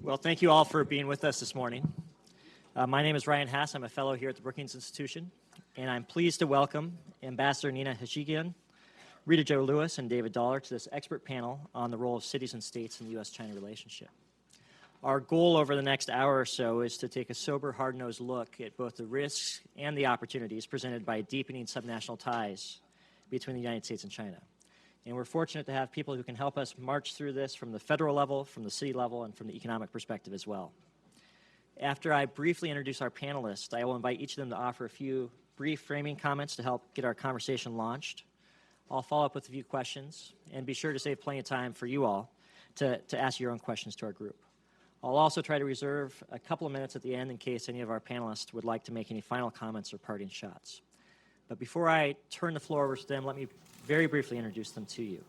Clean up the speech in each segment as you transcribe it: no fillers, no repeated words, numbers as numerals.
Well, thank you all for being with us this morning. My name is Ryan Hass. I'm a fellow here at the Brookings Institution, and I'm pleased to welcome Ambassador Nina Hachigian, Rita Jo Lewis, and David Dollar to this expert panel on the role of cities and states in the U.S.-China relationship. Our goal over the next hour or so is to take a sober, hard-nosed look at both the risks and the opportunities presented by deepening subnational ties between the United States and China. And we're fortunate to have people who can help us march through this from the federal level, from the city level, and from the economic perspective as well. After I briefly introduce our panelists, I will invite each of them to offer a few brief framing comments to help get our conversation launched. I'll follow up with a few questions, and be sure to save plenty of time for you all to ask your own questions to our group. I'll also try to reserve a couple of minutes at the end in case any of our panelists would like to make any final comments or parting shots. But before I turn the floor over to them, let me very briefly introduce them to you.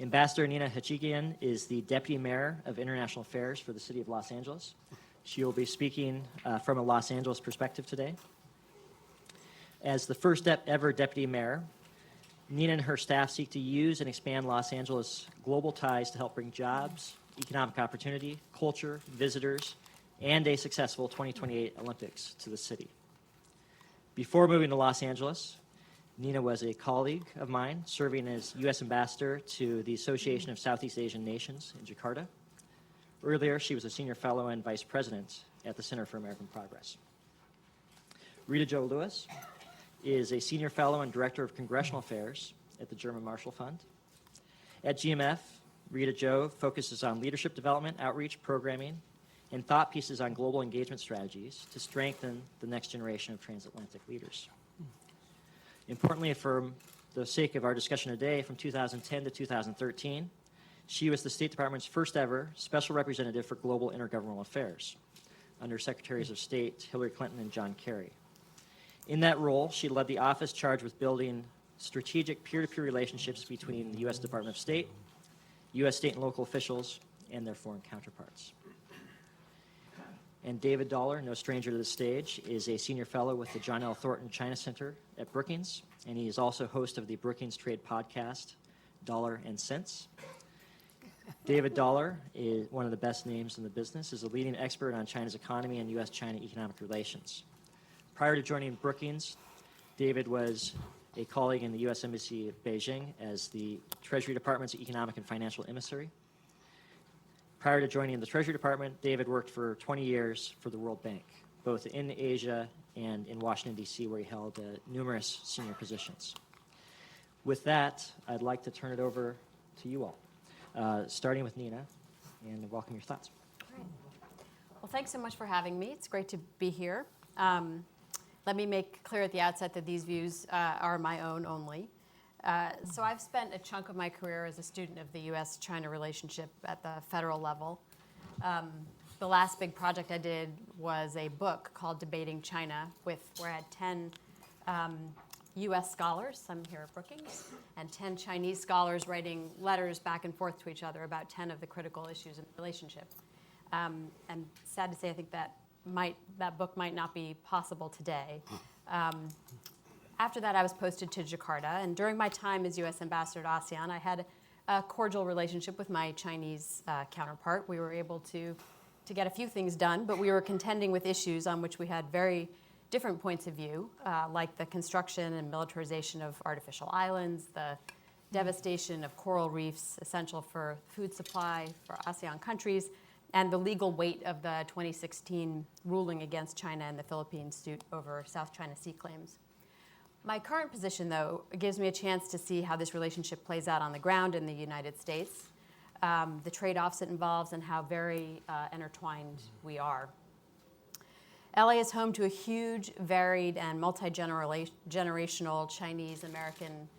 Ambassador Nina Hachigian is the Deputy Mayor of International Affairs for the City of Los Angeles. She will be speaking from a Los Angeles perspective today. As the first ever Deputy Mayor, Nina and her staff seek to use and expand Los Angeles' global ties to help bring jobs, economic opportunity, culture, visitors, and a successful 2028 Olympics to the city. Before moving to Los Angeles, Nina was a colleague of mine, serving as U.S. Ambassador to the Association of Southeast Asian Nations in Jakarta. Earlier, she was a Senior Fellow and Vice President at the Center for American Progress. Rita Jo Lewis is a Senior Fellow and Director of Congressional Affairs at the German Marshall Fund. At GMF, Rita Jo focuses on leadership development, outreach, programming, and thought pieces on global engagement strategies to strengthen the next generation of transatlantic leaders. Importantly, for the sake of our discussion today, from 2010 to 2013, she was the State Department's first ever Special Representative for Global Intergovernmental Affairs under Secretaries of State Hillary Clinton and John Kerry. In that role, she led the office charged with building strategic peer-to-peer relationships between the U.S. Department of State, U.S. state and local officials, and their foreign counterparts. And David Dollar, no stranger to the stage, is a Senior Fellow with the John L. Thornton China Center at Brookings, and he is also host of the Brookings Trade podcast, Dollar and Cents. David Dollar is one of the best names in the business, is a leading expert on China's economy and U.S.-China economic relations. Prior to joining Brookings, David was a colleague in the U.S. Embassy of Beijing as the Treasury Department's economic and financial emissary. Prior to joining the Treasury Department, David worked for 20 years for the World Bank, both in Asia and in Washington, D.C., where he held numerous senior positions. With that, I'd like to turn it over to you all, starting with Nina, and welcome your thoughts. Great. Well, thanks so much for having me. It's great to be here. Let me make clear at the outset that these views are my own only. So I've spent a chunk of my career as a student of the U.S.-China relationship at the federal level. The last big project I did was a book called Debating China, where I had 10 U.S. scholars, some here at Brookings, and 10 Chinese scholars writing letters back and forth to each other about 10 of the critical issues in the relationship. And sad to say, I think that book might not be possible today. After that, I was posted to Jakarta, and during my time as U.S. Ambassador to ASEAN, I had a cordial relationship with my Chinese counterpart. We were able to get a few things done, but we were contending with issues on which we had very different points of view, like the construction and militarization of artificial islands, the devastation of coral reefs essential for food supply for ASEAN countries, and the legal weight of the 2016 ruling against China and the Philippines suit over South China Sea claims. My current position, though, gives me a chance to see how this relationship plays out on the ground in the United States, the trade-offs it involves, and how very intertwined we are. LA is home to a huge, varied, and multi-generational Chinese-American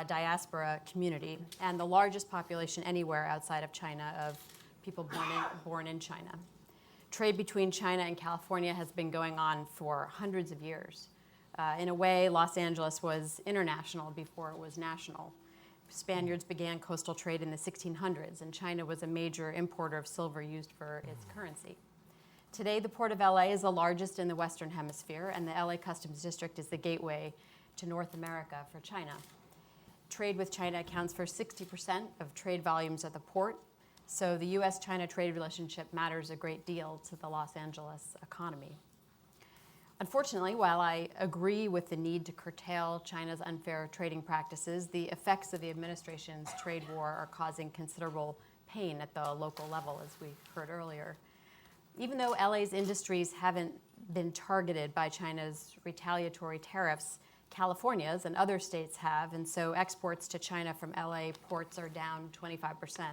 diaspora community, and the largest population anywhere outside of China of people born in China. Trade between China and California has been going on for hundreds of years. In a way, Los Angeles was international before it was national. Spaniards began coastal trade in the 1600s, and China was a major importer of silver used for its currency. Today, the Port of LA is the largest in the Western Hemisphere, and the LA Customs District is the gateway to North America for China. Trade with China accounts for 60% of trade volumes at the port, So the US-China trade relationship matters a great deal to the Los Angeles economy. Unfortunately, while I agree with the need to curtail China's unfair trading practices, the effects of the administration's trade war are causing considerable pain at the local level, as we heard earlier. Even though LA's industries haven't been targeted by China's retaliatory tariffs, California's and other states have, and so exports to China from LA ports are down 25%.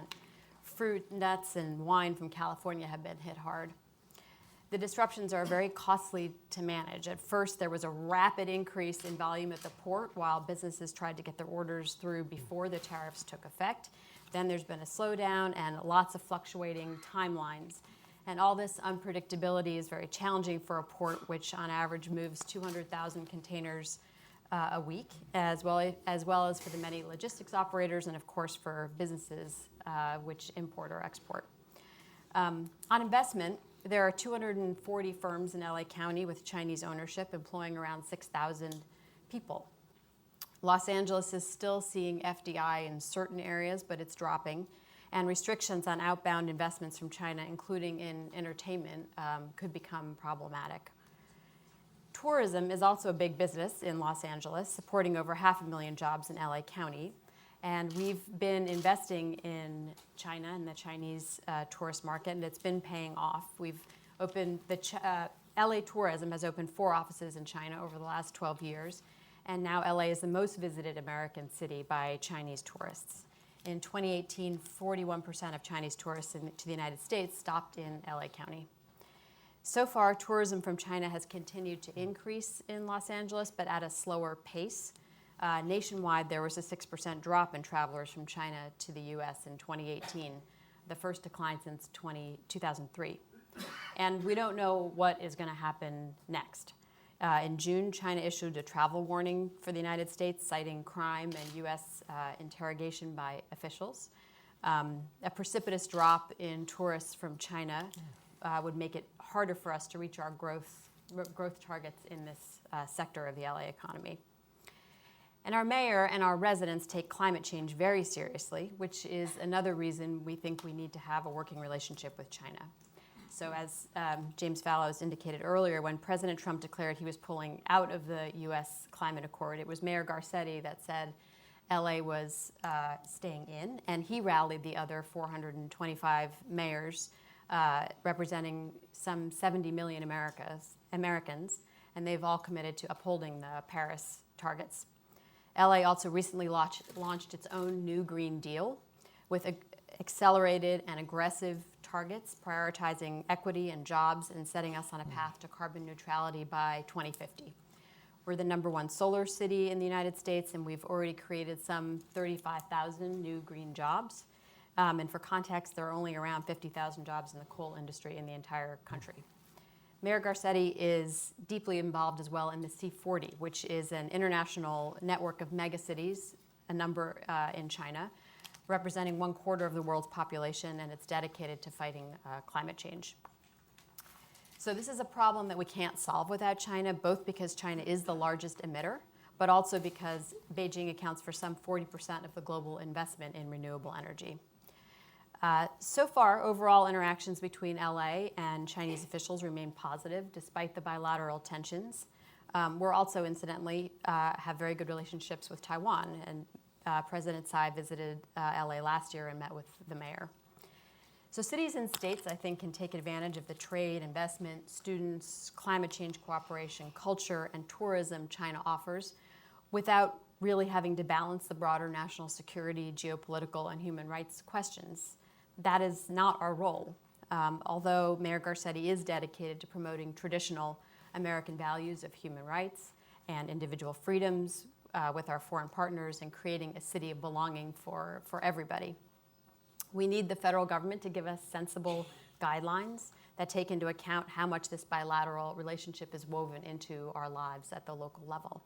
Fruit, nuts, and wine from California have been hit hard. The disruptions are very costly to manage. At first, there was a rapid increase in volume at the port while businesses tried to get their orders through before the tariffs took effect. Then there's been a slowdown and lots of fluctuating timelines. And all this unpredictability is very challenging for a port which on average moves 200,000 containers a week, as well as for the many logistics operators and of course for businesses which import or export. On investment, there are 240 firms in LA County with Chinese ownership employing around 6,000 people. Los Angeles is still seeing FDI in certain areas, but it's dropping. And restrictions on outbound investments from China, including in entertainment, could become problematic. Tourism is also a big business in Los Angeles, supporting over 500,000 jobs in LA County. And we've been investing in China and the Chinese tourist market, and it's been paying off. We've opened, LA Tourism has opened 4 offices in China over the last 12 years, and now LA is the most visited American city by Chinese tourists. In 2018, 41% of Chinese tourists to the United States stopped in LA County. So far, tourism from China has continued to increase in Los Angeles, but at a slower pace. Nationwide, there was a 6% drop in travelers from China to the U.S. in 2018, the first decline since 2003. And we don't know what is going to happen next. In June, China issued a travel warning for the United States, citing crime and U.S. interrogation by officials. A precipitous drop in tourists from China would make it harder for us to reach our growth targets in this sector of the LA economy. And our mayor and our residents take climate change very seriously, which is another reason we think we need to have a working relationship with China. So as James Fallows indicated earlier, when President Trump declared he was pulling out of the U.S. climate accord, it was Mayor Garcetti that said LA was staying in, and he rallied the other 425 mayors representing some 70 million Americans, and they've all committed to upholding the Paris targets. LA also recently launched its own new Green Deal with accelerated and aggressive targets, prioritizing equity and jobs and setting us on a path to carbon neutrality by 2050. We're the #1 solar city in the United States, and we've already created some 35,000 new green jobs. And for context, there are only around 50,000 jobs in the coal industry in the entire country. Mayor Garcetti is deeply involved as well in the C40, which is an international network of megacities, a number in China, representing 1/4 of the world's population, and it's dedicated to fighting climate change. So this is a problem that we can't solve without China, both because China is the largest emitter, but also because Beijing accounts for some 40% of the global investment in renewable energy. So far, overall interactions between LA and Chinese officials remain positive despite the bilateral tensions. We're also, incidentally, have very good relationships with Taiwan, and President Tsai visited LA last year and met with the mayor. So cities and states, I think, can take advantage of the trade, investment, students, climate change cooperation, culture, and tourism China offers without really having to balance the broader national security, geopolitical, and human rights questions. That is not our role. Although Mayor Garcetti is dedicated to promoting traditional American values of human rights and individual freedoms with our foreign partners and creating a city of belonging for everybody. We need the federal government to give us sensible guidelines that take into account how much this bilateral relationship is woven into our lives at the local level.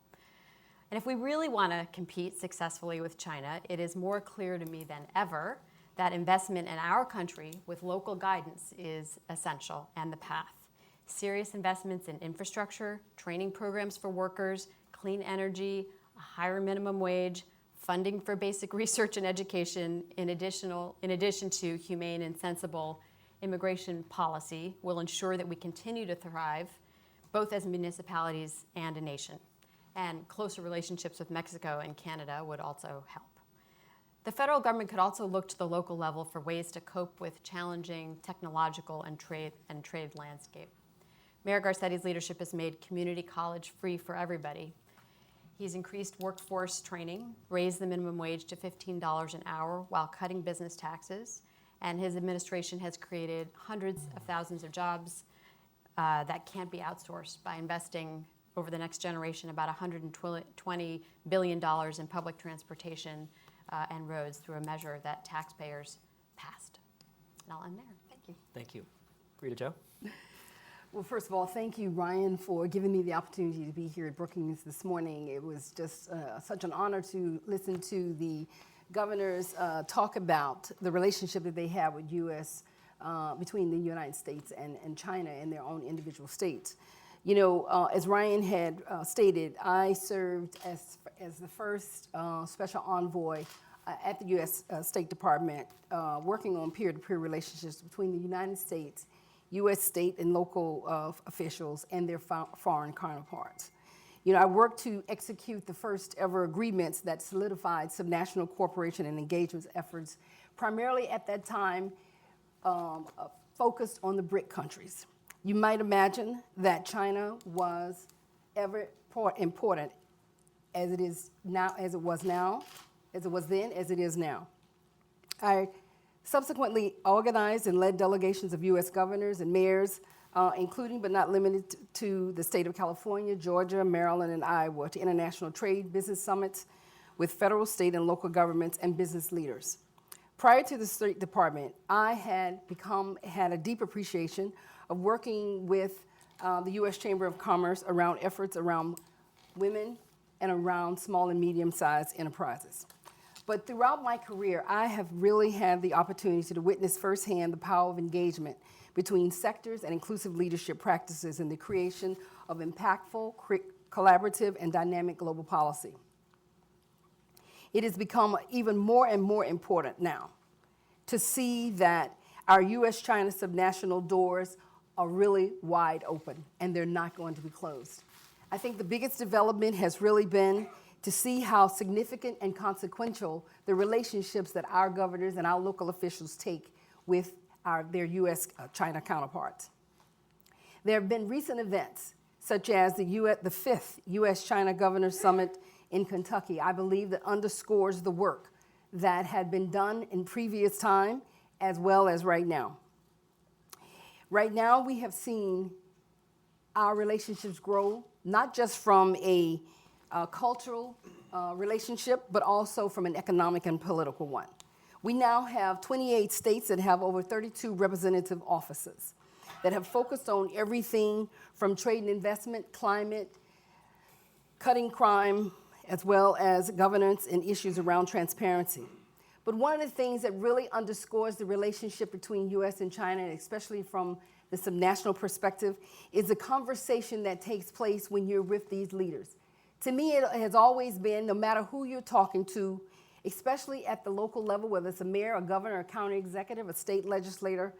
And if we really want to compete successfully with China, it is more clear to me than ever that investment in our country with local guidance is essential and the path. Serious investments in infrastructure, training programs for workers, clean energy, a higher minimum wage, funding for basic research and education, in addition to humane and sensible immigration policy, will ensure that we continue to thrive, both as municipalities and a nation. And closer relationships with Mexico and Canada would also help. The federal government could also look to the local level for ways to cope with challenging technological and trade landscape. Mayor Garcetti's leadership has made community college free for everybody. He's increased workforce training, raised the minimum wage to $15 an hour while cutting business taxes, and his administration has created hundreds of thousands of jobs that can't be outsourced by investing over the next generation about $120 billion in public transportation and roads through a measure that taxpayers passed. And I'll end there. Thank you. Thank you. Rita Jo? Well, first of all, thank you, Ryan, for giving me the opportunity to be here at Brookings this morning. It was just such an honor to listen to the governors talk about the relationship that they have with between the United States and China and their own individual states. You know, as Ryan had stated, I served as the first special envoy at the U.S. State Department working on peer-to-peer relationships between the United States, U.S. state and local officials, and their foreign counterparts. You know, I worked to execute the first ever agreements that solidified subnational cooperation and engagement efforts, primarily at that time focused on the BRIC countries. You might imagine that China was ever important as it is now, as it was then, as it is now. I subsequently organized and led delegations of U.S. governors and mayors, including but not limited to the state of California, Georgia, Maryland, and Iowa, to international trade business summits with federal, state, and local governments and business leaders. Prior to the State Department, I had a deep appreciation of working with the U.S. Chamber of Commerce around efforts around women and around small and medium-sized enterprises. But throughout my career, I have really had the opportunity to witness firsthand the power of engagement between sectors and inclusive leadership practices in the creation of impactful, collaborative, and dynamic global policy. It has become even more and more important now to see that our U.S.-China subnational doors are really wide open, and they're not going to be closed. I think the biggest development has really been to see how significant and consequential the relationships that our governors and our local officials take with their U.S.-China counterparts. There have been recent events, such as the fifth U.S.-China Governors Summit in Kentucky, I believe, that underscores the work that had been done in previous time as well as right now. Right now, we have seen our relationships grow, not just from a cultural relationship, but also from an economic and political one. We now have 28 states that have over 32 representative offices that have focused on everything from trade and investment, climate, cutting crime, as well as governance and issues around transparency. But one of the things that really underscores the relationship between U.S. and China, and especially from the subnational perspective, is the conversation that takes place when you're with these leaders. To me, it has always been, no matter who you're talking to, especially at the local level, whether it's a mayor, a governor, a county executive, a state legislator,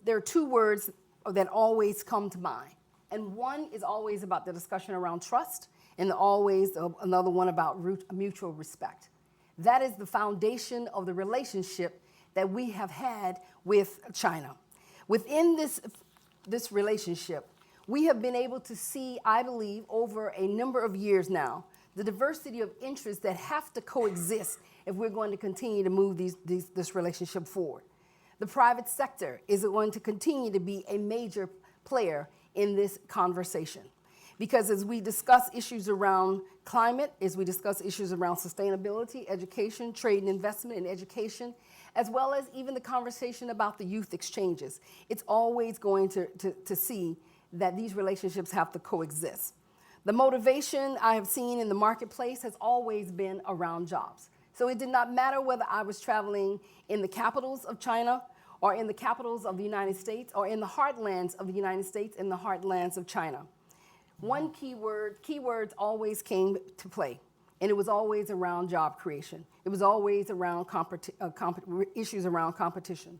there are two words that always come to mind. And one is always about the discussion around trust, and always another one about mutual respect. That is the foundation of the relationship that we have had with China. Within this relationship, we have been able to see, I believe, over a number of years now, the diversity of interests that have to coexist if we're going to continue to move this relationship forward. The private sector is going to continue to be a major player in this conversation. Because as we discuss issues around climate, as we discuss issues around sustainability, education, trade and investment in education, as well as even the conversation about the youth exchanges, it's always going to see that these relationships have to coexist. The motivation I have seen in the marketplace has always been around jobs. So it did not matter whether I was traveling in the capitals of China or in the capitals of the United States or in the heartlands of the United States and the heartlands of China. One keywords always came to play. and it was always around job creation. It was always around issues around competition.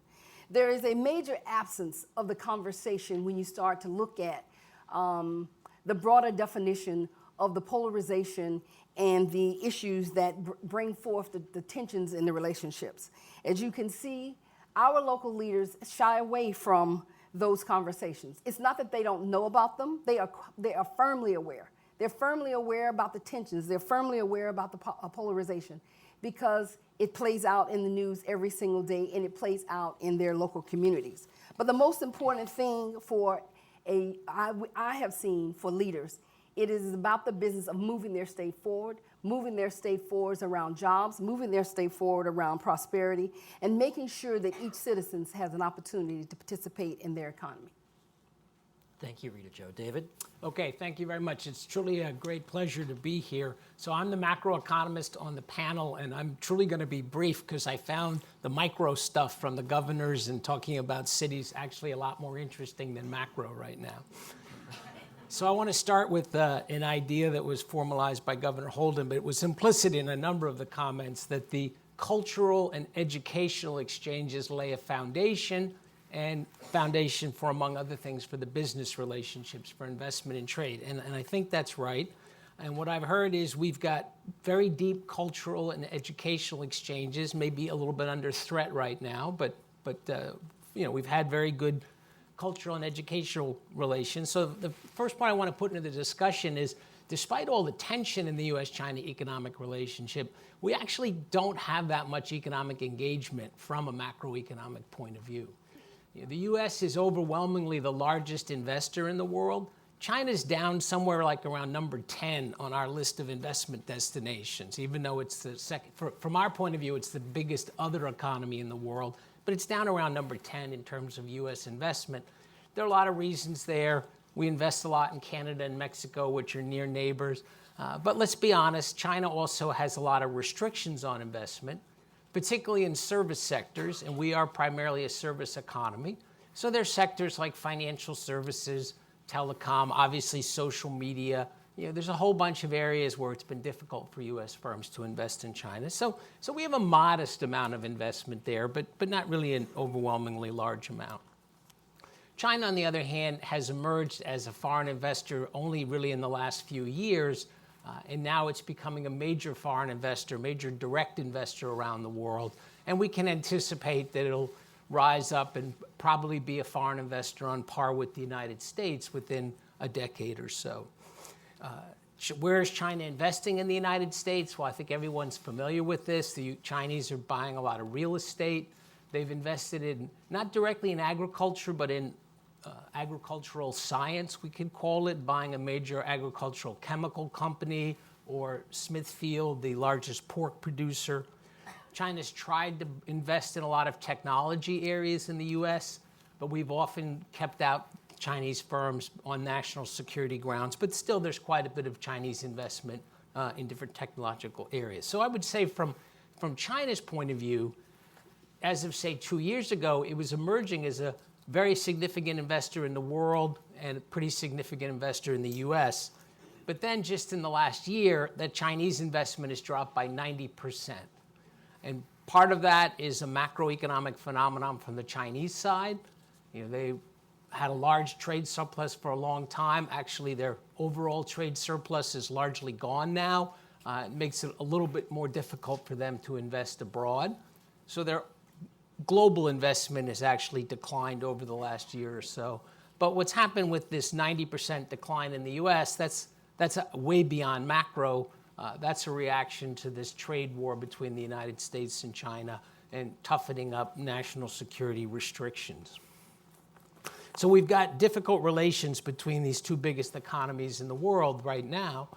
There is a major absence of the conversation when you start to look at the broader definition of the polarization and the issues that bring forth the tensions in the relationships. As you can see, our local leaders shy away from those conversations. It's not that they don't know about them, they are firmly aware. They're firmly aware about the tensions, they're firmly aware about the polarization, because it plays out in the news every single day and it plays out in their local communities. But the most important thing I have seen for leaders, it is about the business of moving their state forward, moving their state forwards around jobs, moving their state forward around prosperity, and making sure that each citizen has an opportunity to participate in their economy. Thank you, Rita Jo. David? Okay, thank you very much. It's truly a great pleasure to be here. So I'm the macroeconomist on the panel, and I'm truly going to be brief because I found the micro stuff from the governors and talking about cities actually a lot more interesting than macro right now. So I want to start with an idea that was formalized by Governor Holden, but it was implicit in a number of the comments that the cultural and educational exchanges lay a foundation for, among other things, for the business relationships, for investment and trade. And I think that's right. And what I've heard is we've got very deep cultural and educational exchanges, maybe a little bit under threat right now, but we've had very good cultural and educational relations. So the first point I want to put into the discussion is, despite all the tension in the U.S.-China economic relationship, we actually don't have that much economic engagement from a macroeconomic point of view. The U.S. is overwhelmingly the largest investor in the world. China's down somewhere like around number 10 on our list of investment destinations, even though it's the second, from our point of view, it's the biggest other economy in the world, but it's down around number 10 in terms of U.S. investment. There are a lot of reasons there. We invest a lot in Canada and Mexico, which are near neighbors. But let's be honest, China also has a lot of restrictions on investment, particularly in service sectors, and we are primarily a service economy. So there's sectors like financial services, telecom, obviously social media. There's a whole bunch of areas where it's been difficult for U.S. firms to invest in China. So we have a modest amount of investment there, but not really an overwhelmingly large amount. China, on the other hand, has emerged as a foreign investor only really in the last few years, and now it's becoming a major foreign investor, major direct investor around the world. And we can anticipate that it'll rise up and probably be a foreign investor on par with the United States within a decade or so. Where is China investing in the United States? Well, I think everyone's familiar with this. The Chinese are buying a lot of real estate. They've invested in, not directly in agriculture, but in agricultural science, we could call it, buying a major agricultural chemical company, or Smithfield, the largest pork producer. China's tried to invest in a lot of technology areas in the U.S., but we've often kept out Chinese firms on national security grounds. But still, there's quite a bit of Chinese investment in different technological areas. So I would say from China's point of view, as of, say, 2 years ago, it was emerging as a very significant investor in the world and a pretty significant investor in the U.S. But then just in the last year, that Chinese investment has dropped by 90%. And part of that is a macroeconomic phenomenon from the Chinese side. They had a large trade surplus for a long time. Actually, their overall trade surplus is largely gone now. It makes it a little bit more difficult for them to invest abroad. So their global investment has actually declined over the last year or so. But what's happened with this 90% decline in the U.S., that's way beyond macro. That's a reaction to this trade war between the United States and China and toughening up national security restrictions. So we've got difficult relations between these two biggest economies in the world right now.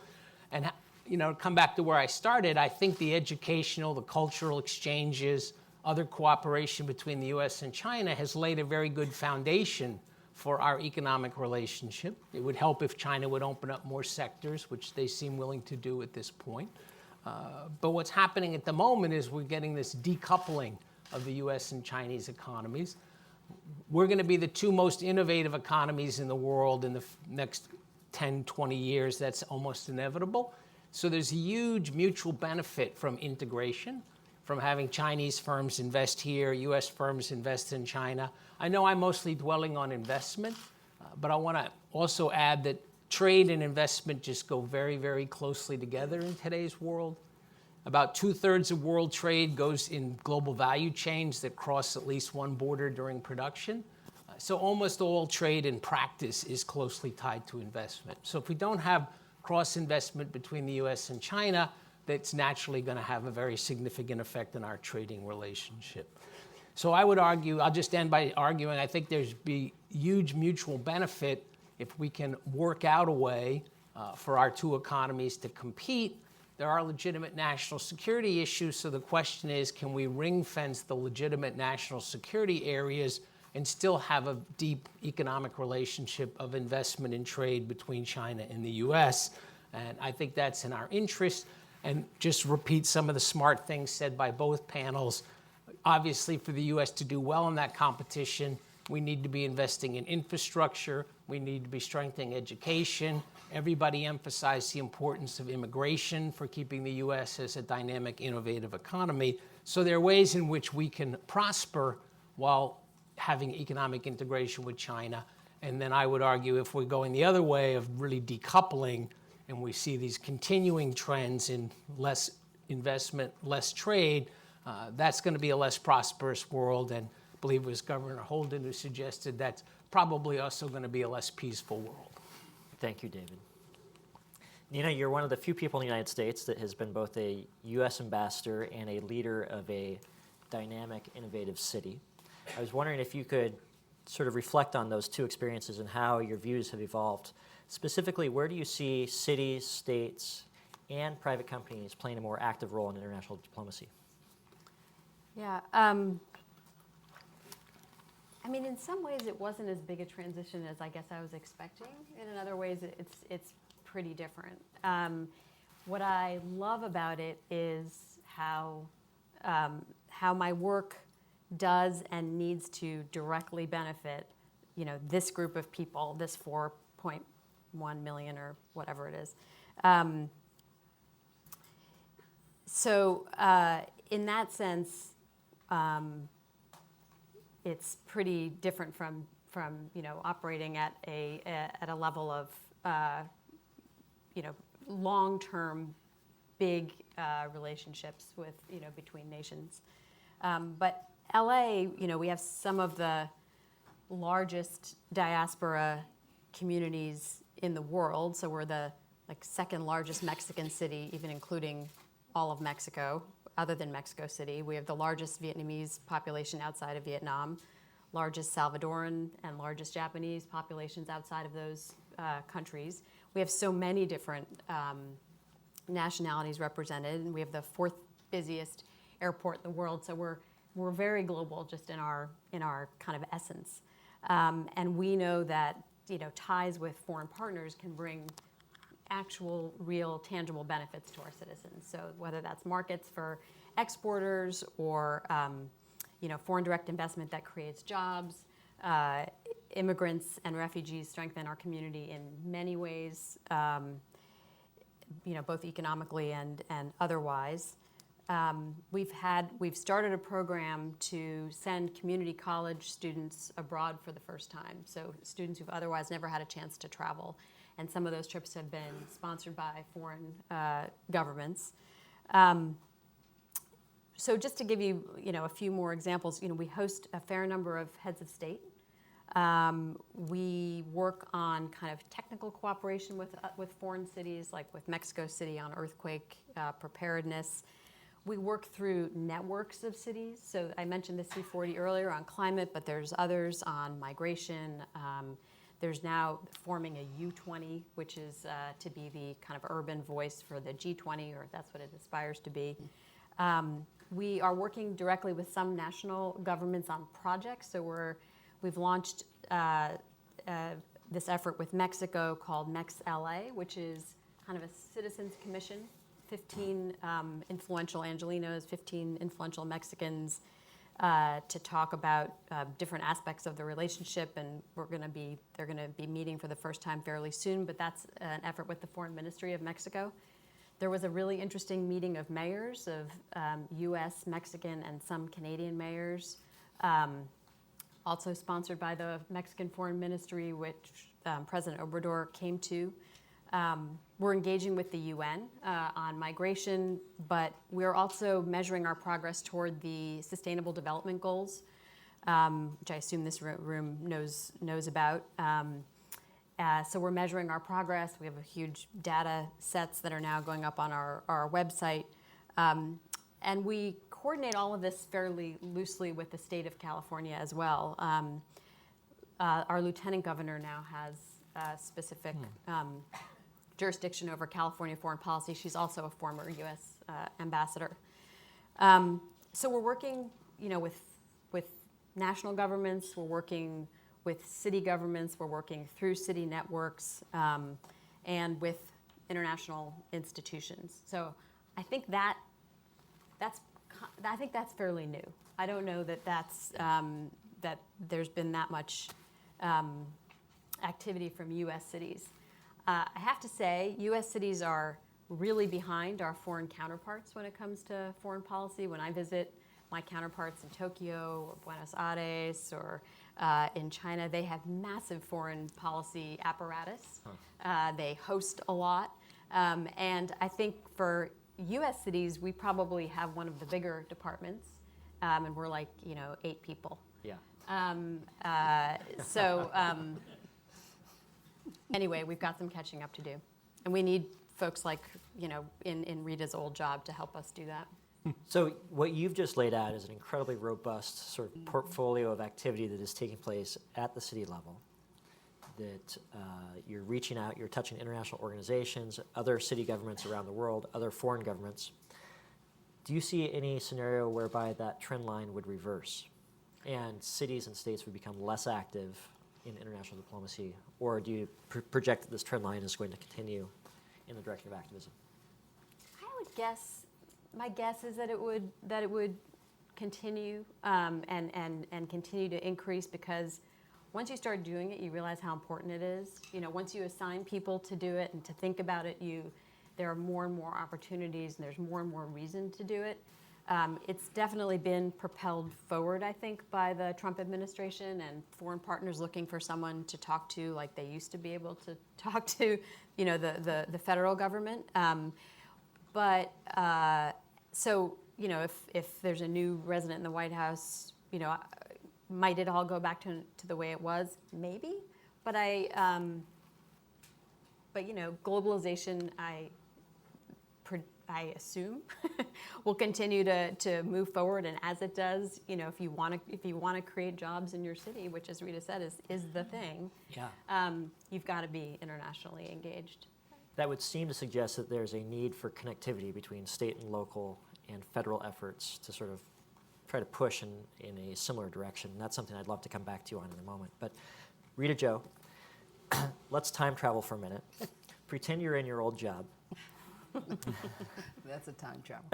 And to come back to where I started, I think the educational, the cultural exchanges, other cooperation between the U.S. and China has laid a very good foundation for our economic relationship. It would help if China would open up more sectors, which they seem willing to do at this point. But what's happening at the moment is we're getting this decoupling of the U.S. and Chinese economies. We're going to be the two most innovative economies in the world in the next 10, 20 years. That's almost inevitable. So there's a huge mutual benefit from integration, from having Chinese firms invest here, US firms invest in China. I know I'm mostly dwelling on investment, but I want to also add that trade and investment just go very, very closely together in today's world. About 2/3 of world trade goes in global value chains that cross at least one border during production. So almost all trade in practice is closely tied to investment. So if we don't have cross-investment between the US and China, that's naturally going to have a very significant effect on our trading relationship. So I would argue, I'll just end by arguing, I think there's be huge mutual benefit if we can work out a way for our two economies to compete. There are legitimate national security issues, so the question is, can we ring fence the legitimate national security areas and still have a deep economic relationship of investment and trade between China and the US? And I think that's in our interest. And just repeat some of the smart things said by both panels. Obviously, for the US to do well in that competition, we need to be investing in infrastructure. We need to be strengthening education. Everybody emphasized the importance of immigration for keeping the US as a dynamic, innovative economy. So there are ways in which we can prosper while having economic integration with China. And then I would argue if we're going the other way of really decoupling and we see these continuing trends in less investment, less trade, that's going to be a less prosperous world. And I believe it was Governor Holden who suggested that's probably also going to be a less peaceful world. Thank you, David. Nina, you're one of the few people in the United States that has been both a U.S. ambassador and a leader of a dynamic, innovative city. I was wondering if you could sort of reflect on those two experiences and how your views have evolved. Specifically, where do you see cities, states, and private companies playing a more active role in international diplomacy? Yeah. I mean, in some ways, it wasn't as big a transition as I guess I was expecting. And in other ways, it's pretty different. What I love about it is how my work does and needs to directly benefit, this group of people, this 4.1 million or whatever it is. So in that sense, it's pretty different from operating at a level of long-term big relationships with between nations. But LA, we have some of the largest diaspora communities in the world. So we're the second largest Mexican city, even including all of Mexico, other than Mexico City. We have the largest Vietnamese population outside of Vietnam, largest Salvadoran and largest Japanese populations outside of those countries. We have so many different nationalities represented, and we have the fourth busiest airport in the world. So we're very global just in our kind of essence. And we know that ties with foreign partners can bring actual, real, tangible benefits to our citizens. So whether that's markets for exporters or foreign direct investment that creates jobs, immigrants and refugees strengthen our community in many ways, both economically and otherwise. We've started a program to send community college students abroad for the first time. So students who've otherwise never had a chance to travel. And some of those trips have been sponsored by foreign governments. So just to give you, a few more examples, we host a fair number of heads of state. We work on kind of technical cooperation with foreign cities, like with Mexico City on earthquake preparedness. We work through networks of cities. So I mentioned the C40 earlier on climate, but there's others on migration. There's now forming a U20, which is to be the kind of urban voice for the G20, or that's what it aspires to be. We are working directly with some national governments on projects. So we've launched this effort with Mexico called MEX-LA, which is kind of a citizens commission. 15 influential Angelinos, 15 influential Mexicans to talk about different aspects of the relationship, and they're going to be meeting for the first time fairly soon. But that's an effort with the Foreign Ministry of Mexico. There was a really interesting meeting of mayors of U.S., Mexican, and some Canadian mayors, also sponsored by the Mexican Foreign Ministry, which President Obrador came to. We're engaging with the UN on migration, but we're also measuring our progress toward the Sustainable Development Goals, which I assume this room knows about. So we're measuring our progress. We have a huge data sets that are now going up on our website. And we coordinate all of this fairly loosely with the state of California as well. Our lieutenant governor now has specific jurisdiction over California foreign policy. She's also a former U.S. ambassador. So we're working, with national governments. We're working with city governments. We're working through city networks and with international institutions. So I think that's fairly new. I don't know that that there's been that much activity from U.S. cities. I have to say, U.S. cities are really behind our foreign counterparts when it comes to foreign policy. When I visit my counterparts in Tokyo or Buenos Aires or in China, they have massive foreign policy apparatus. They host a lot. And I think for U.S. cities, we probably have one of the bigger departments, and we're like, 8 people. Yeah. Anyway, we've got some catching up to do. And we need folks like, in Rita's old job to help us do that. So what you've just laid out is an incredibly robust sort of portfolio of activity that is taking place at the city level, that you're reaching out, you're touching international organizations, other city governments around the world, other foreign governments. Do you see any scenario whereby that trend line would reverse and cities and states would become less active in international diplomacy? Or do you project that this trend line is going to continue in the direction of activism? I would guess, my guess is that it would continue and continue to increase, because once you start doing it, you realize how important it is. Once you assign people to do it and to think about it, there are more and more opportunities and there's more and more reason to do it. It's definitely been propelled forward, I think, by the Trump administration and foreign partners looking for someone to talk to like they used to be able to talk to, the federal government. So, if there's a new resident in the White House, might it all go back to the way it was? Maybe. But globalization, I assume, will continue to move forward, and as it does, if you want to create jobs in your city, which, as Rita said, is the thing, you've got to be internationally engaged. That would seem to suggest that there's a need for connectivity between state and local and federal efforts to sort of try to push in a similar direction. And that's something I'd love to come back to you on in a moment. But Rita Jo, let's time travel for a minute. Pretend you're in your old job. That's a time travel.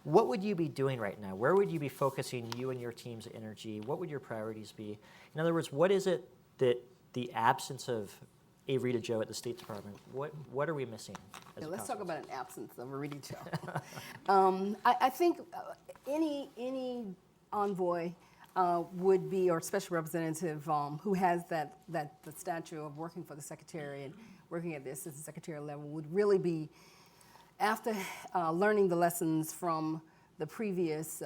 What would you be doing right now? Where would you be focusing you and your team's energy? What would your priorities be? In other words, what is it that the absence of a Rita Jo at the State Department, what are we missing? Let's talk about an absence of a Rita Jo. I think any envoy would be, or special representative who has the stature of working for the secretary and working at the assistant secretarial level, would really be, after learning the lessons from the previous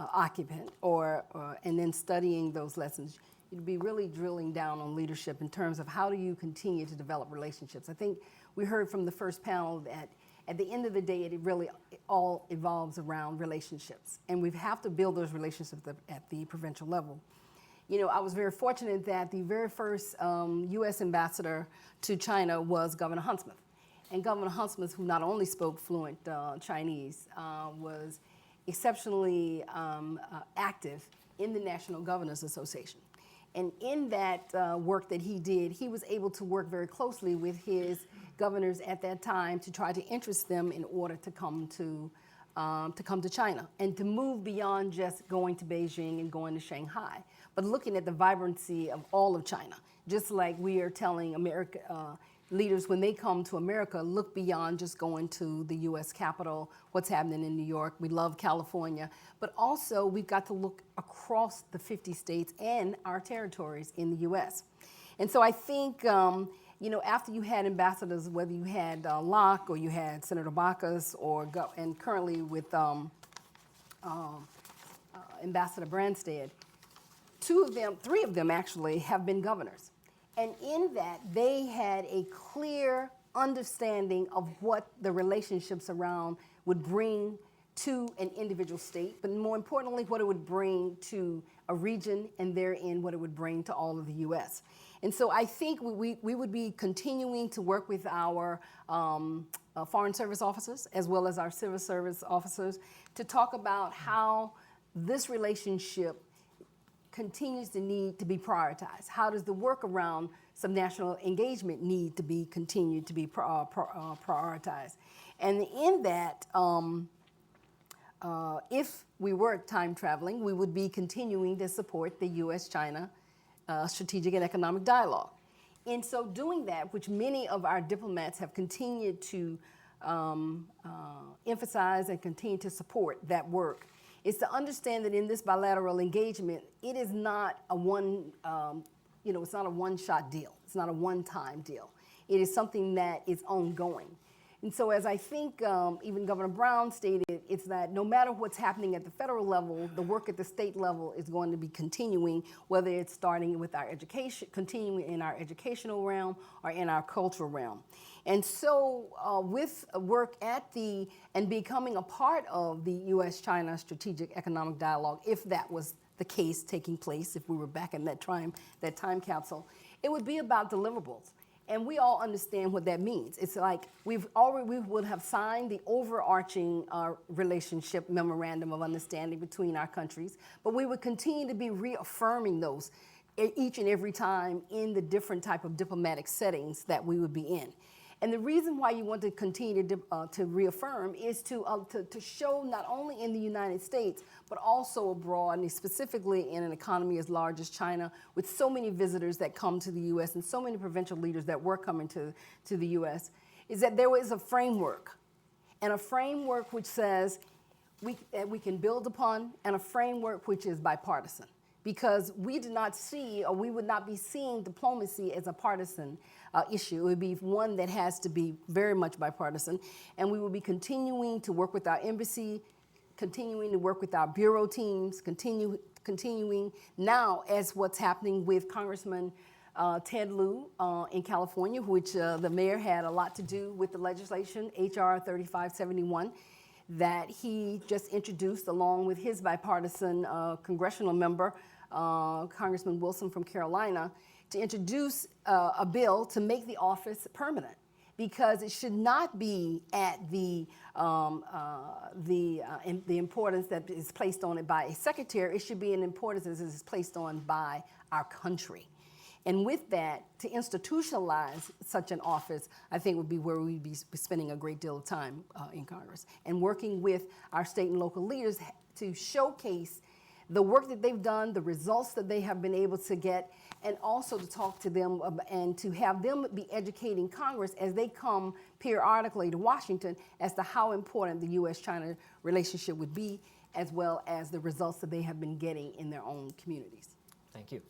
occupant, and then studying those lessons, you'd be really drilling down on leadership in terms of how do you continue to develop relationships. I think we heard from the first panel that at the end of the day, it really all evolves around relationships. And we have to build those relationships at the provincial level. I was very fortunate that the very first U.S. ambassador to China was Governor Huntsman. And Governor Huntsman, who not only spoke fluent Chinese, was exceptionally active in the National Governors Association. And in that work that he did, he was able to work very closely with his governors at that time to try to interest them in order to come to China and to move beyond just going to Beijing and going to Shanghai, but looking at the vibrancy of all of China. Just like we are telling America, leaders, when they come to America, look beyond just going to the U.S. Capitol, what's happening in New York. We love California. But also, we've got to look across the 50 states and our territories in the U.S. And so I think, after you had ambassadors, whether you had Locke or you had Senator Baucus, and currently with Ambassador Branstad, three of them actually have been governors. And in that, they had a clear understanding of what the relationships around would bring to an individual state, but more importantly, what it would bring to a region, and therein what it would bring to all of the U.S. And so I think we would be continuing to work with our foreign service officers as well as our civil service officers to talk about how this relationship continues to need to be prioritized. How does the work around some national engagement need to be continued to be prioritized? And in that, if we were time traveling, we would be continuing to support the U.S.-China strategic and economic dialogue. In so doing that, which many of our diplomats have continued to emphasize and continue to support that work, is to understand that in this bilateral engagement, it is not a it's not a one-shot deal. It's not a one-time deal. It is something that is ongoing. And so as I think even Governor Brown stated, it's that no matter what's happening at the federal level, the work at the state level is going to be continuing, whether it's starting with our education, continuing in our educational realm or in our cultural realm. And so with work and becoming a part of the U.S.-China Strategic Economic Dialogue, if that was the case taking place, if we were back in that time capsule, it would be about deliverables. And we all understand what that means. It's like we would have signed the overarching relationship memorandum of understanding between our countries, but we would continue to be reaffirming those each and every time in the different type of diplomatic settings that we would be in. And the reason why you want to continue to reaffirm is to show not only in the United States, but also abroad, and specifically in an economy as large as China, with so many visitors that come to the U.S. and so many provincial leaders that were coming to the U.S., is that there is a framework, and a framework which says we can build upon, and a framework which is bipartisan. Because we do not see, or we would not be seeing diplomacy as a partisan issue. It would be one that has to be very much bipartisan. And we will be continuing to work with our embassy, continuing to work with our bureau teams, continuing now as what's happening with Congressman Ted Lieu in California, which the mayor had a lot to do with the legislation, H.R. 3571. That he just introduced along with his bipartisan congressional member, Congressman Wilson from Carolina, to introduce a bill to make the office permanent, because it should not be at the importance that is placed on it by a secretary. It should be an importance that is placed on by our country. And with that, to institutionalize such an office, I think would be where we'd be spending a great deal of time in Congress, and working with our state and local leaders to showcase the work that they've done, the results that they have been able to get, and also to talk to them and to have them be educating Congress as they come periodically to Washington as to how important the U.S.-China relationship would be, as well as the results that they have been getting in their own communities. Thank you.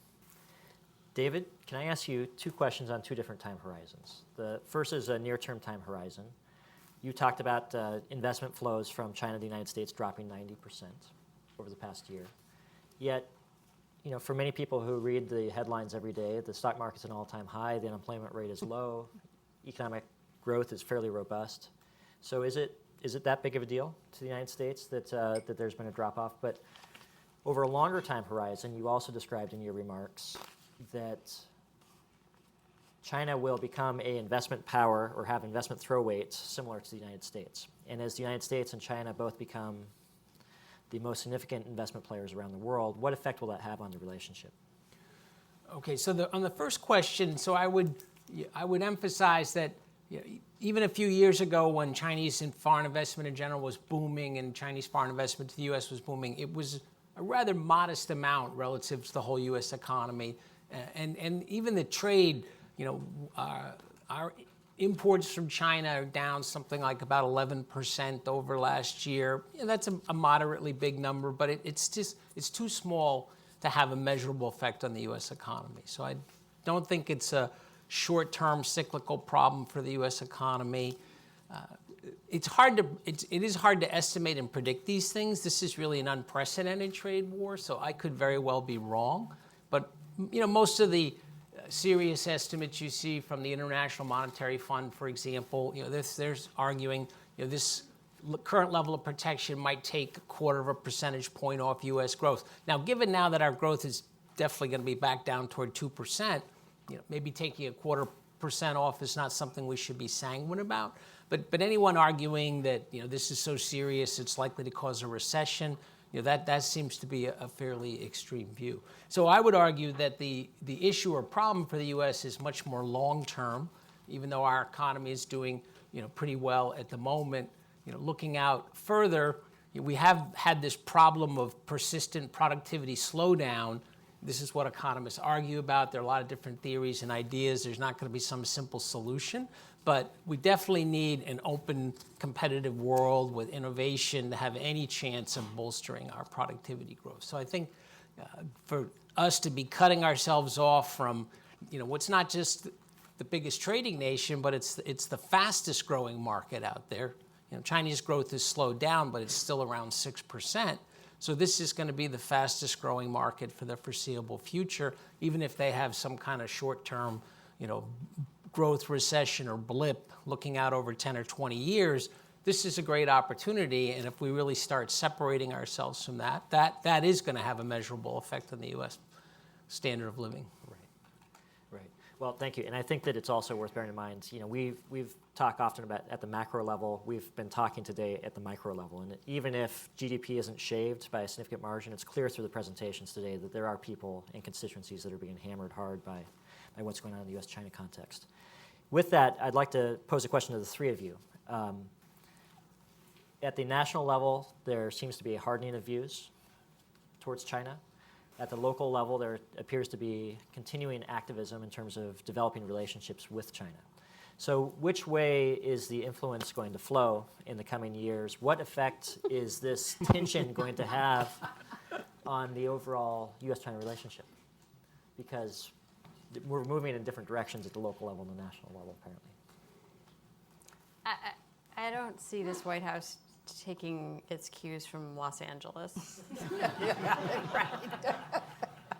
David, can I ask you two questions on two different time horizons? The first is a near-term time horizon. You talked about investment flows from China to the United States dropping 90% over the past year. Yet, for many people who read the headlines every day, the stock market's an all-time high, the unemployment rate is low, economic growth is fairly robust. So is it that big of a deal to the United States that there's been a drop-off? But over a longer time horizon, you also described in your remarks that China will become an investment power or have investment throw weights similar to the United States. And as the United States and China both become the most significant investment players around the world, what effect will that have on the relationship? Okay, so on the first question, so I would emphasize that even a few years ago when Chinese foreign investment in general was booming and Chinese foreign investment to the U.S. was booming, it was a rather modest amount relative to the whole U.S. economy. And even the trade, our imports from China are down something like about 11% over last year. That's a moderately big number, but it's too small to have a measurable effect on the U.S. economy. So I don't think it's a short-term cyclical problem for the U.S. economy. It is hard to estimate and predict these things. This is really an unprecedented trade war, so I could very well be wrong. But most of the serious estimates you see from the International Monetary Fund, for example, there's arguing this current level of protection might take 1/4 percentage point off U.S. growth. Now, given now that our growth is definitely going to be back down toward 2%, maybe taking 1/4% off is not something we should be sanguine about. But anyone arguing that this is so serious it's likely to cause a recession, that seems to be a fairly extreme view. So I would argue that the issue or problem for the U.S. is much more long-term, even though our economy is doing pretty well at the moment. Looking out further, we have had this problem of persistent productivity slowdown. This is what economists argue about. There are a lot of different theories and ideas. There's not going to be some simple solution. But we definitely need an open, competitive world with innovation to have any chance of bolstering our productivity growth. So I think for us to be cutting ourselves off from, what's not just the biggest trading nation, but it's the fastest growing market out there. Chinese growth has slowed down, but it's still around 6%. So this is going to be the fastest growing market for the foreseeable future, even if they have some kind of short-term, growth recession or blip looking out over 10 or 20 years. This is a great opportunity, and if we really start separating ourselves from that is going to have a measurable effect on the U.S. standard of living. Right. Well, thank you. And I think that it's also worth bearing in mind, we've talked often about at the macro level. We've been talking today at the micro level. And even if GDP isn't shaved by a significant margin, it's clear through the presentations today that there are people and constituencies that are being hammered hard by what's going on in the U.S.-China context. With that, I'd like to pose a question to the three of you. At the national level, there seems to be a hardening of views towards China. At the local level, there appears to be continuing activism in terms of developing relationships with China. So which way is the influence going to flow in the coming years? What effect is this tension going to have on the overall U.S.-China relationship? Because we're moving in different directions at the local level and the national level, apparently. I don't see this White House taking its cues from Los Angeles.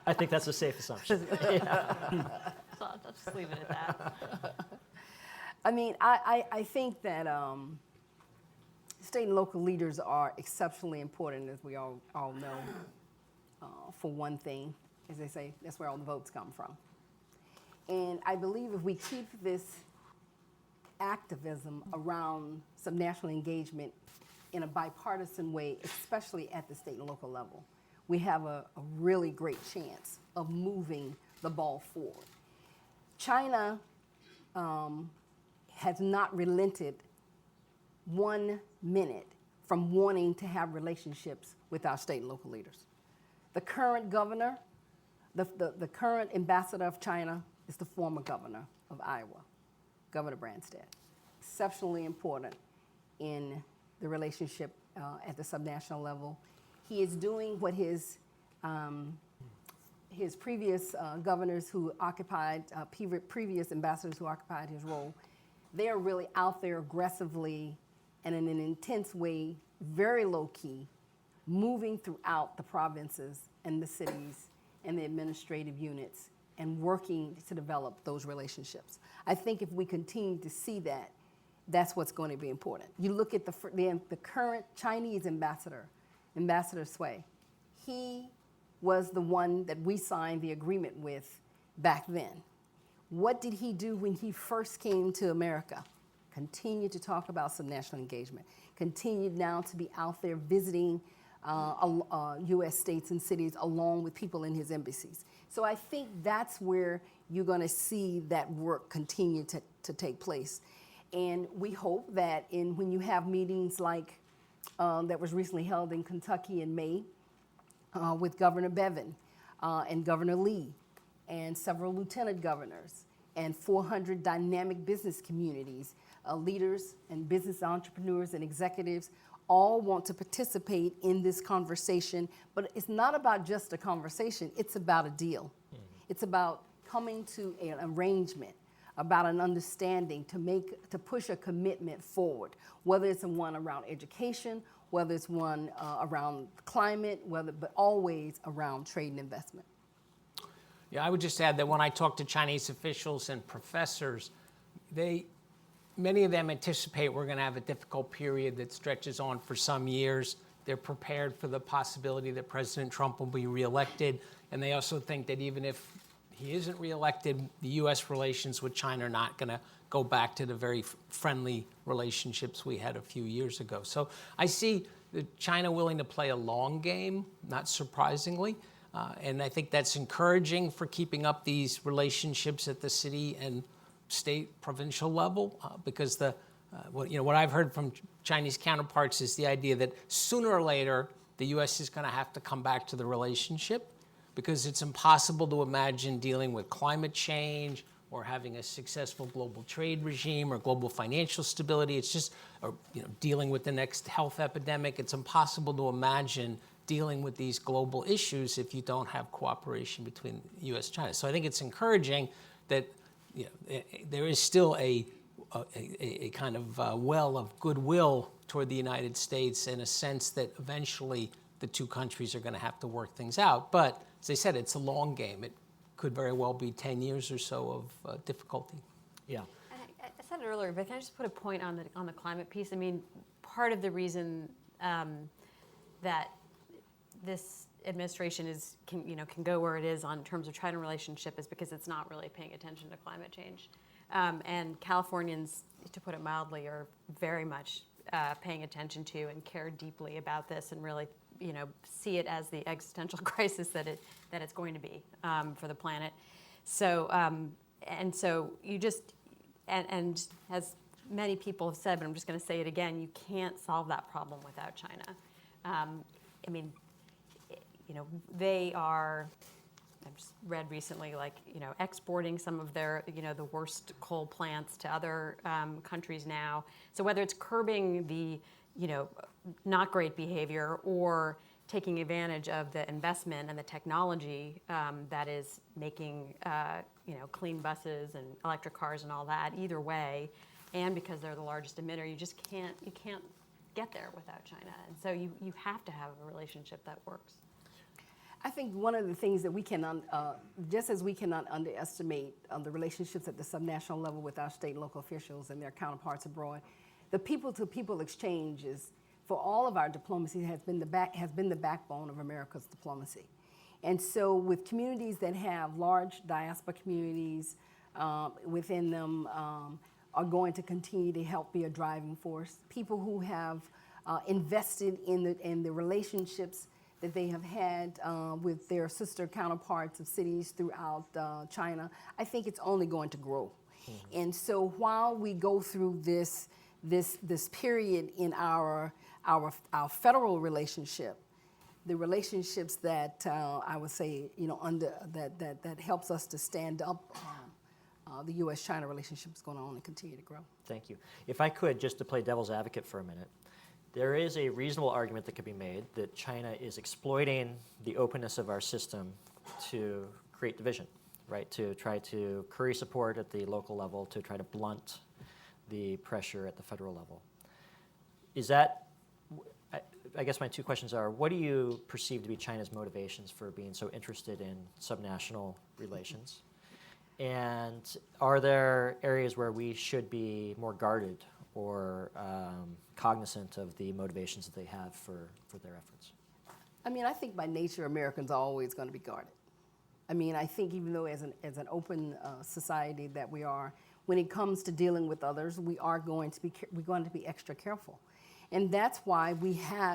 I think that's a safe assumption. So I'll just leave it at that. I mean, I think that state and local leaders are exceptionally important, as we all know. For one thing, as they say, that's where all the votes come from. And I believe if we keep this activism around some national engagement in a bipartisan way, especially at the state and local level, we have a really great chance of moving the ball forward. China has not relented 1 minute from wanting to have relationships with our state and local leaders. The current governor, the current ambassador of China is the former governor of Iowa, Governor Branstad. Exceptionally important in the relationship at the subnational level. He is doing what his previous governors who occupied, previous ambassadors who occupied his role, they are really out there aggressively and in an intense way, very low key, moving throughout the provinces and the cities and the administrative units and working to develop those relationships. I think if we continue to see that, that's what's going to be important. You look at the current Chinese ambassador, Ambassador Sui. He was the one that we signed the agreement with back then. What did he do when he first came to America? Continue to talk about subnational engagement. Continued now to be out there visiting U.S. states and cities along with people in his embassies. So I think that's where you're going to see that work continue to take place. And we hope that when you have meetings like that was recently held in Kentucky in May with Governor Bevin and Governor Lee and several lieutenant governors, and 400 dynamic business communities. Leaders and business entrepreneurs and executives all want to participate in this conversation, but it's not about just a conversation, it's about a deal. It's about coming to an arrangement, about an understanding to push a commitment forward, whether it's one around education, whether it's one around climate, but always around trade and investment. Yeah, I would just add that when I talk to Chinese officials and professors, many of them anticipate we're going to have a difficult period that stretches on for some years. They're prepared for the possibility that President Trump will be reelected, and they also think that even if he isn't reelected, the U.S. relations with China are not going to go back to the very friendly relationships we had a few years ago. So I see China willing to play a long game, not surprisingly, and I think that's encouraging for keeping up these relationships at the city and state, provincial level, because what I've heard from Chinese counterparts is the idea that sooner or later the U.S. is going to have to come back to the relationship, because it's impossible to imagine dealing with climate change or having a successful global trade regime or global financial stability. It's just, or dealing with the next health epidemic. It's impossible to imagine dealing with these global issues if you don't have cooperation between U.S. and China. So I think it's encouraging that there is still a kind of well of goodwill toward the United States, in a sense that eventually the two countries are going to have to work things out. But as I said, it's a long game. It could very well be 10 years or so of difficulty. Yeah. I said it earlier, but can I just put a point on the climate piece? I mean, part of the reason that this administration can go where it is on terms of China relationship is because it's not really paying attention to climate change. And Californians, to put it mildly, are very much paying attention to and care deeply about this, and really see it as the existential crisis that it's going to be for the planet. So so you just, and as many people have said, but I'm just going to say it again, you can't solve that problem without China. I mean, they are, I've just read recently, exporting some of their, the worst coal plants to other countries now. So whether it's curbing the, not great behavior, or taking advantage of the investment and the technology that is making, clean buses and electric cars and all that, either way, and because they're the largest emitter, you can't get there without China. And so you have to have a relationship that works. I think one of the things that we cannot, just as we cannot underestimate the relationships at the subnational level with our state and local officials and their counterparts abroad, the people-to-people exchanges for all of our diplomacy has been the backbone of America's diplomacy. And so with communities that have large diaspora communities within them are going to continue to help be a driving force. People who have invested in the relationships that they have had with their sister counterparts of cities throughout China, I think it's only going to grow. Mm-hmm. And so while we go through this period in our federal relationship, the relationships that I would say, that helps us to stand up, the U.S.-China relationship is going to only continue to grow. Thank you. If I could, just to play devil's advocate for a minute, there is a reasonable argument that could be made that China is exploiting the openness of our system to create division, right? To try to curry support at the local level, to try to blunt the pressure at the federal level. Is that, I guess my two questions are, what do you perceive to be China's motivations for being so interested in subnational relations? And are there areas where we should be more guarded or cognizant of the motivations that they have for their efforts? I mean, I think by nature, Americans are always going to be guarded. I mean, I think even though as an open society that we are, when it comes to dealing with others, we're going to be extra careful. And that's why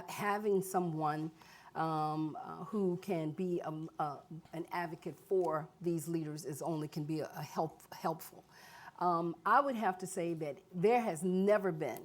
having someone who can be an advocate for these leaders can be helpful. I would have to say that there has never been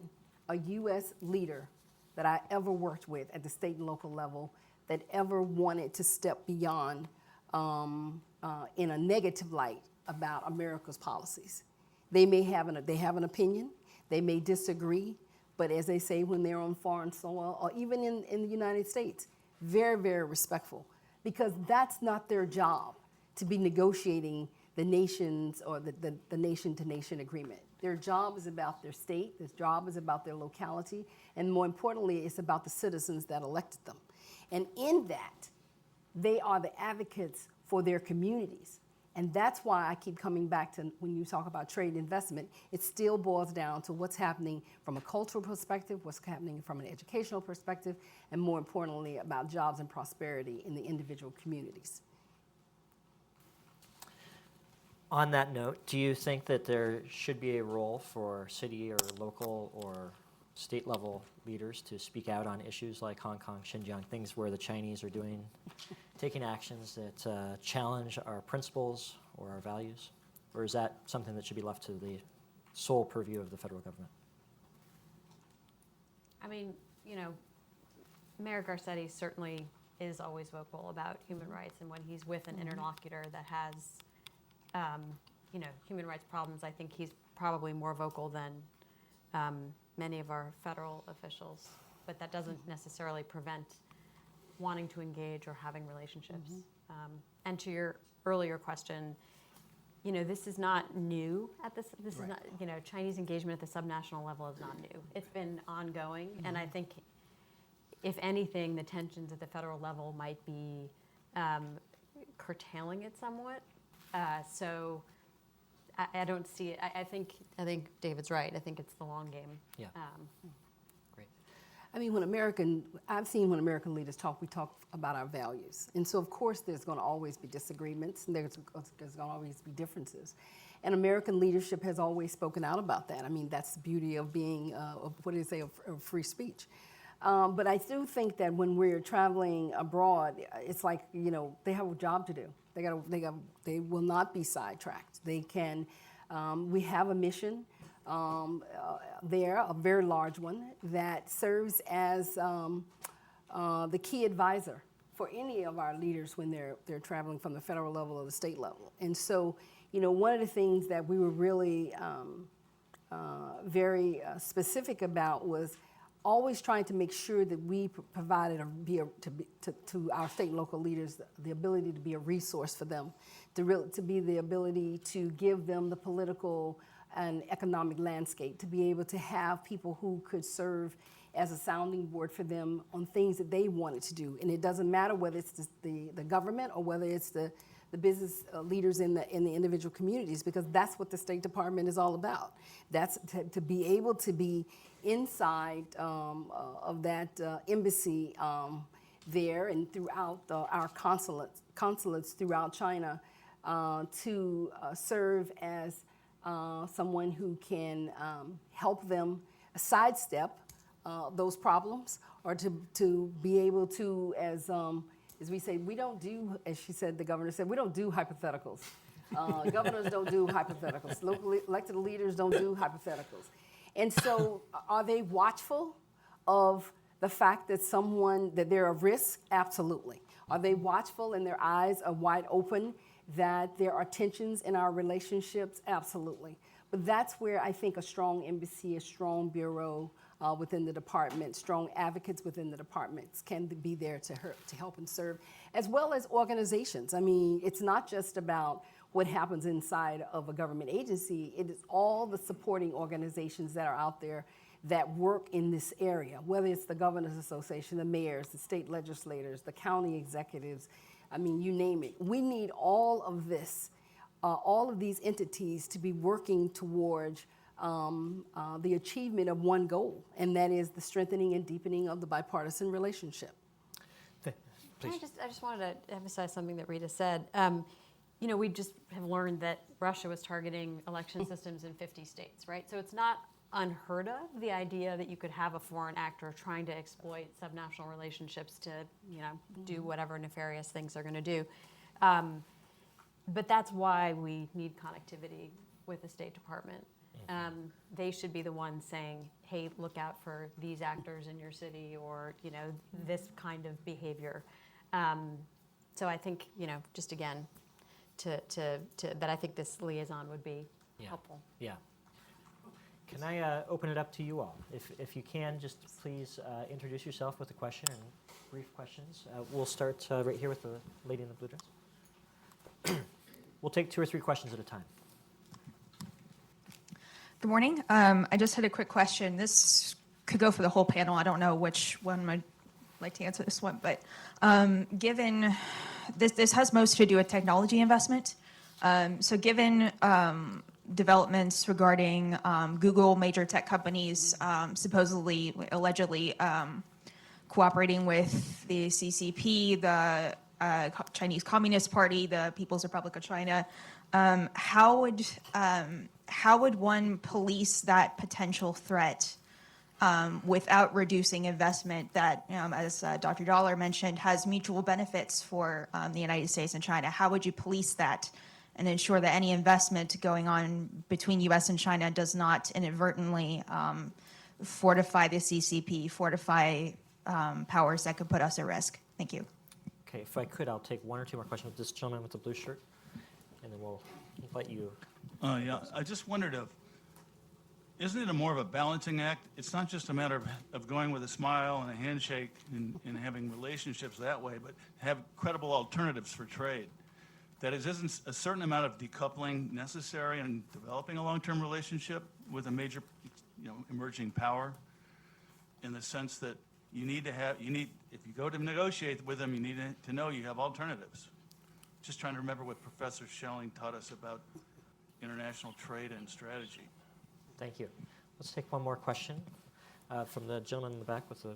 a U.S. leader that I ever worked with at the state and local level that ever wanted to step beyond in a negative light about America's policies. They may have an opinion, they may disagree, but as they say when they're on foreign soil, or even in the United States, very, very respectful, because that's not their job to be negotiating the nations or the nation-to-nation agreement. Their job is about their state, their job is about their locality, and more importantly, it's about the citizens that elected them. And in that, they are the advocates for their communities. And that's why I keep coming back to when you talk about trade investment, it still boils down to what's happening from a cultural perspective, what's happening from an educational perspective, and more importantly, about jobs and prosperity in the individual communities. On that note, do you think that there should be a role for city or local or state level leaders to speak out on issues like Hong Kong, Xinjiang, things where the Chinese are taking actions that challenge our principles or our values? Or is that something that should be left to the sole purview of the federal government? I mean, Mayor Garcetti certainly is always vocal about human rights, and when he's with an interlocutor that has, human rights problems, I think he's probably more vocal than many of our federal officials. But that doesn't necessarily prevent wanting to engage or having relationships. And to your earlier question, this is not new at this. This is not, Chinese engagement at the subnational level is not new. It's been ongoing, and I think, if anything, the tensions at the federal level might be curtailing it somewhat. So I don't see it. I think David's right. I think it's the long game. Yeah. Great. I mean, I've seen when American leaders talk, we talk about our values. And so, of course, there's going to always be disagreements, and there's going to always be differences. And American leadership has always spoken out about that. I mean, that's the beauty of being, of free speech. But I do think that when we're traveling abroad, it's like, they have a job to do. They will not be sidetracked. They can, we have a mission there, a very large one, that serves as the key advisor for any of our leaders when they're traveling from the federal level or the state level. And so, one of the things that we were really very specific about was always trying to make sure that we provided to our state and local leaders the ability to be a resource for them, to be the ability to give them the political and economic landscape, to be able to have people who could serve as a sounding board for them on things that they wanted to do. And it doesn't matter whether it's the government or whether it's the business leaders in the individual communities, because that's what the State Department is all about. That's to be able to be inside of that embassy there and throughout our consulates throughout China to serve as someone who can help them sidestep those problems, or to be able to, as we say, we don't do, as she said, the governor said, we don't do hypotheticals. Governors don't do hypotheticals. Locally elected leaders don't do hypotheticals. And so are they watchful of the fact that they're a risk? Absolutely. Are they watchful and their eyes are wide open that there are tensions in our relationships? Absolutely. But that's where I think a strong embassy, a strong bureau within the department, strong advocates within the departments can be there to help and serve, as well as organizations. I mean, it's not just about what happens inside of a government agency. It is all the supporting organizations that are out there that work in this area, whether it's the Governors Association, the mayors, the state legislators, the county executives, I mean, you name it. We need all of this, all of these entities to be working towards the achievement of one goal, and that is the strengthening and deepening of the bipartisan relationship. Please. I just wanted to emphasize something that Rita said. We just have learned that Russia was targeting election systems in 50 states, right? So it's not unheard of, the idea that you could have a foreign actor trying to exploit subnational relationships to, do whatever nefarious things they're going to do. But that's why we need connectivity with the State Department. They should be the ones saying, hey, look out for these actors in your city, or, this kind of behavior. So I think, just again, that I think this liaison would be Yeah. helpful. Yeah. Can I open it up to you all? If you can, just please introduce yourself with a question and brief questions. We'll start right here with the lady in the blue dress. We'll take 2 or 3 questions at a time. Good morning. I just had a quick question. This could go for the whole panel. I don't know which one I'd like to answer this one, but given this has most to do with technology investment. So given developments regarding Google, major tech companies supposedly, allegedly cooperating with the CCP, the Chinese Communist Party, the People's Republic of China, how would one police that potential threat without reducing investment that, as Dr. Dollar mentioned, has mutual benefits for the United States and China? How would you police that and ensure that any investment going on between U.S. and China does not inadvertently fortify the CCP, fortify powers that could put us at risk? Thank you. Okay, if I could, I'll take 1 or 2 more questions with this gentleman with the blue shirt, and then we'll invite you. Yeah, I just wondered isn't it more of a balancing act? It's not just a matter of going with a smile and a handshake and having relationships that way, but have credible alternatives for trade. That isn't a certain amount of decoupling necessary in developing a long-term relationship with a major, emerging power, in the sense that if you go to negotiate with them, you need to know you have alternatives. Just trying to remember what Professor Schelling taught us about international trade and strategy. Thank you. Let's take 1 more question from the gentleman in the back with the...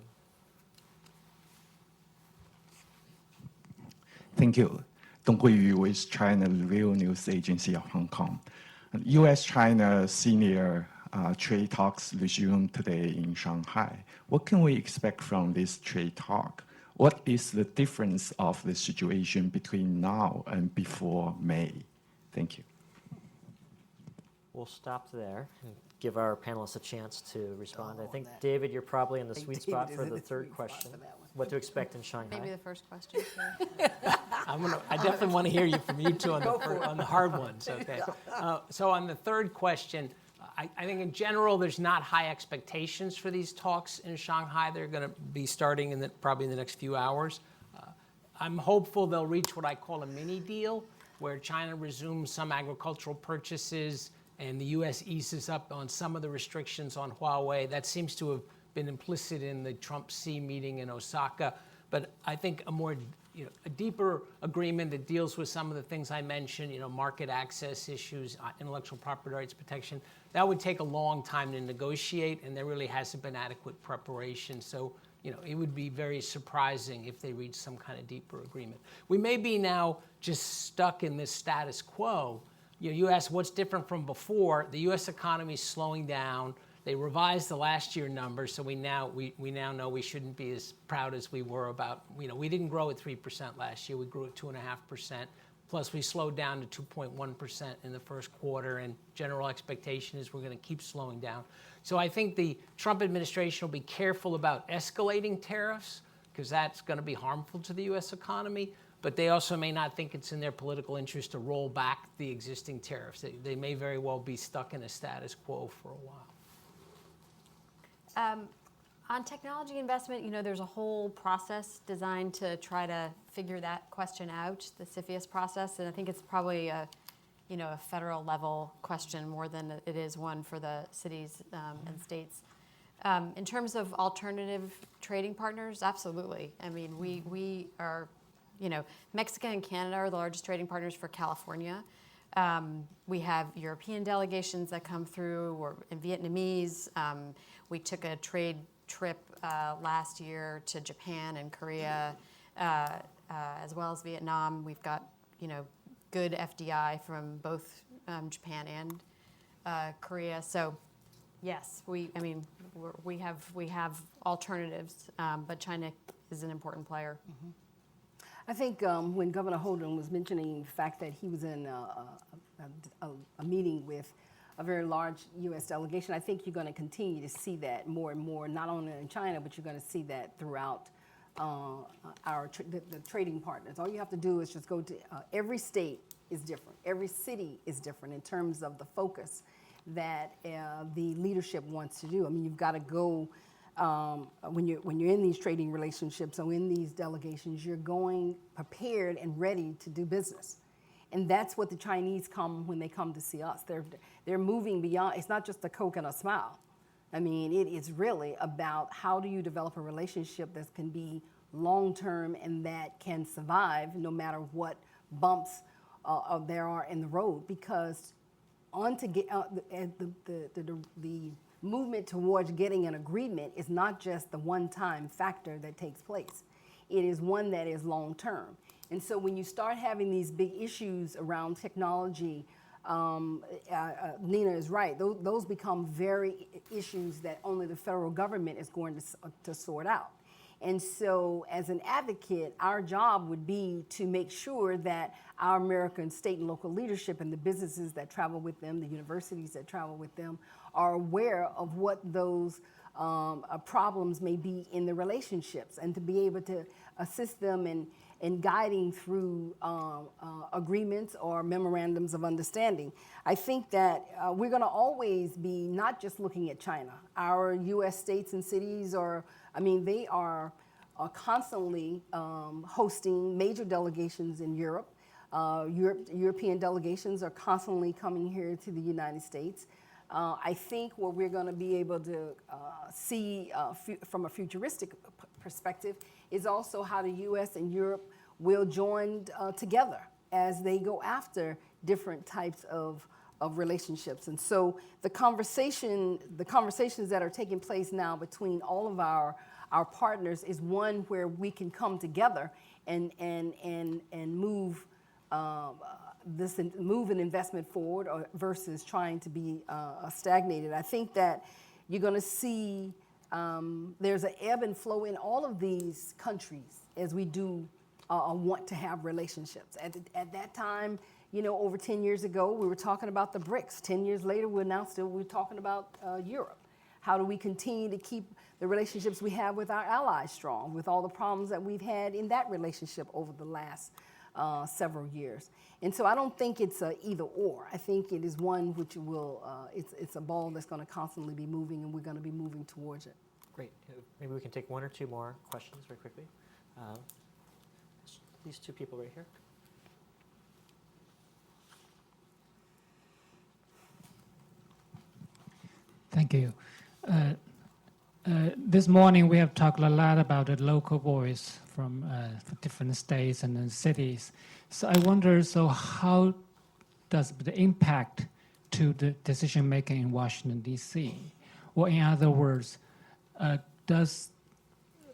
Thank you. Dong Huiyu with China Real News Agency of Hong Kong. U.S.-China senior trade talks resumed today in Shanghai. What can we expect from this trade talk? What is the difference of the situation between now and before May? Thank you. We'll stop there and give our panelists a chance to respond. I think, David, you're probably in the sweet spot for the 3rd question. What to expect in Shanghai? Maybe the first question. I definitely want to hear from you two on the hard ones. Okay. So on the 3rd question, I think in general there's not high expectations for these talks in Shanghai. They're going to be starting probably in the next few hours. I'm hopeful they'll reach what I call a mini deal, where China resumes some agricultural purchases and the U.S. eases up on some of the restrictions on Huawei. That seems to have been implicit in the Trump-Xi meeting in Osaka. But I think a deeper agreement that deals with some of the things I mentioned, market access issues, intellectual property rights protection, that would take a long time to negotiate, and there really hasn't been adequate preparation. So, it would be very surprising if they reach some kind of deeper agreement. We may be now just stuck in this status quo. You asked what's different from before. The U.S. economy is slowing down. They revised the last year numbers, so we now know we shouldn't be as proud as we were about. We didn't grow at 3% last year. We grew at 2.5%. Plus, we slowed down to 2.1% in the first quarter, and general expectation is we're going to keep slowing down. So I think the Trump administration will be careful about escalating tariffs, because that's going to be harmful to the U.S. economy. But they also may not think it's in their political interest to roll back the existing tariffs. They may very well be stuck in a status quo for a while. On technology investment, there's a whole process designed to try to figure that question out, the CFIUS process, and I think it's probably a federal level question more than it is one for the cities and states. In terms of alternative trading partners, absolutely. I mean, we are, Mexico and Canada are the largest trading partners for California. We have European delegations that come through, and Vietnamese. We took a trade trip last year to Japan and Korea, as well as Vietnam. We've got, good FDI from both Japan and Korea. So, yes, we have alternatives, but China is an important player. Mm-hmm. I think when Governor Holden was mentioning the fact that he was in a meeting with a very large U.S. delegation, I think you're going to continue to see that more and more, not only in China, but you're going to see that throughout the trading partners. All you have to do is just go to every state is different. Every city is different in terms of the focus that the leadership wants to do. I mean, you've got to go when you're in these trading relationships or in these delegations, you're going prepared and ready to do business. And that's what the Chinese come when they come to see us. They're moving beyond. It's not just a Coke and a smile. I mean, it is really about how do you develop a relationship that can be long-term and that can survive no matter what bumps there are in the road. Because the movement towards getting an agreement is not just the one-time factor that takes place. It is one that is long-term. And so when you start having these big issues around technology, Nina is right. Those become very issues that only the federal government is going to sort out. And so as an advocate, our job would be to make sure that our American state and local leadership and the businesses that travel with them, the universities that travel with them, are aware of what those problems may be in the relationships, and to be able to assist them in guiding through agreements or memorandums of understanding. I think that we're going to always be not just looking at China. Our U.S. states and cities they are constantly hosting major delegations in Europe. European delegations are constantly coming here to the United States. I think what we're going to be able to see from a futuristic perspective is also how the U.S. and Europe will join together as they go after different types of relationships. And so the conversations that are taking place now between all of our partners is one where we can come together and move move an investment forward versus trying to be stagnated. I think that you're going to see there's an ebb and flow in all of these countries as we do want to have relationships. At that time, over 10 years ago, we were talking about the BRICS. 10 years later, we're talking about Europe. How do we continue to keep the relationships we have with our allies strong, with all the problems that we've had in that relationship over the last several years? And so I don't think it's a either or. I think it is one which will, it's a ball that's going to constantly be moving, and we're going to be moving towards it. Great. Maybe we can take one or two more questions very quickly. These two people right here. Thank you. This morning we have talked a lot about the local voice from different states and then cities. So I wonder, how does the impact to the decision making in Washington, D.C.? Or in other words, does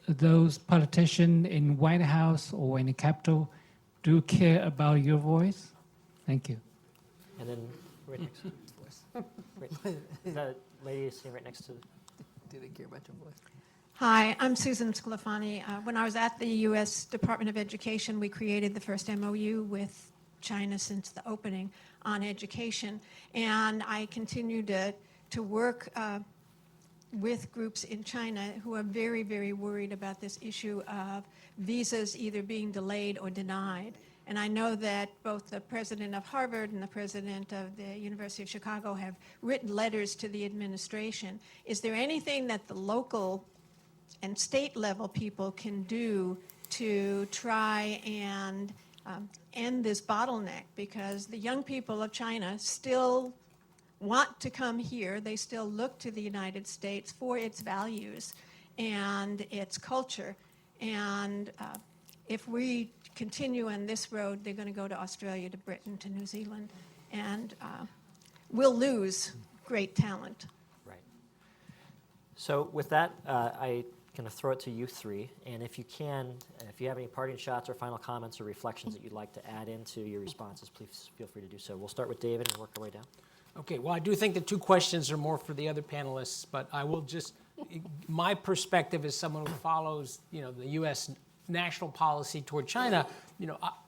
those politicians in White House or in the Capitol do care about your voice? Thank you. And then right next to the lady is sitting right next to. Do they care about your voice? Hi, I'm Susan Sclafani. When I was at the U.S. Department of Education, we created the first MOU with China since the opening on education. And I continue to work with groups in China who are very, very worried about this issue of visas either being delayed or denied. And I know that both the president of Harvard and the president of the University of Chicago have written letters to the administration. Is there anything that the local and state level people can do to try and end this bottleneck? Because the young people of China still want to come here. They still look to the United States for its values and its culture. And if we continue on this road, they're going to go to Australia, to Britain, to New Zealand, and we'll lose great talent. Right. So with that, I going to throw it to you three, and if you have any parting shots or final comments or reflections that you'd like to add into your responses, please feel free to do so. We'll start with David and work our way down. Okay, well, I do think the two questions are more for the other panelists, but I will just, my perspective as someone who follows, the U.S. national policy toward China,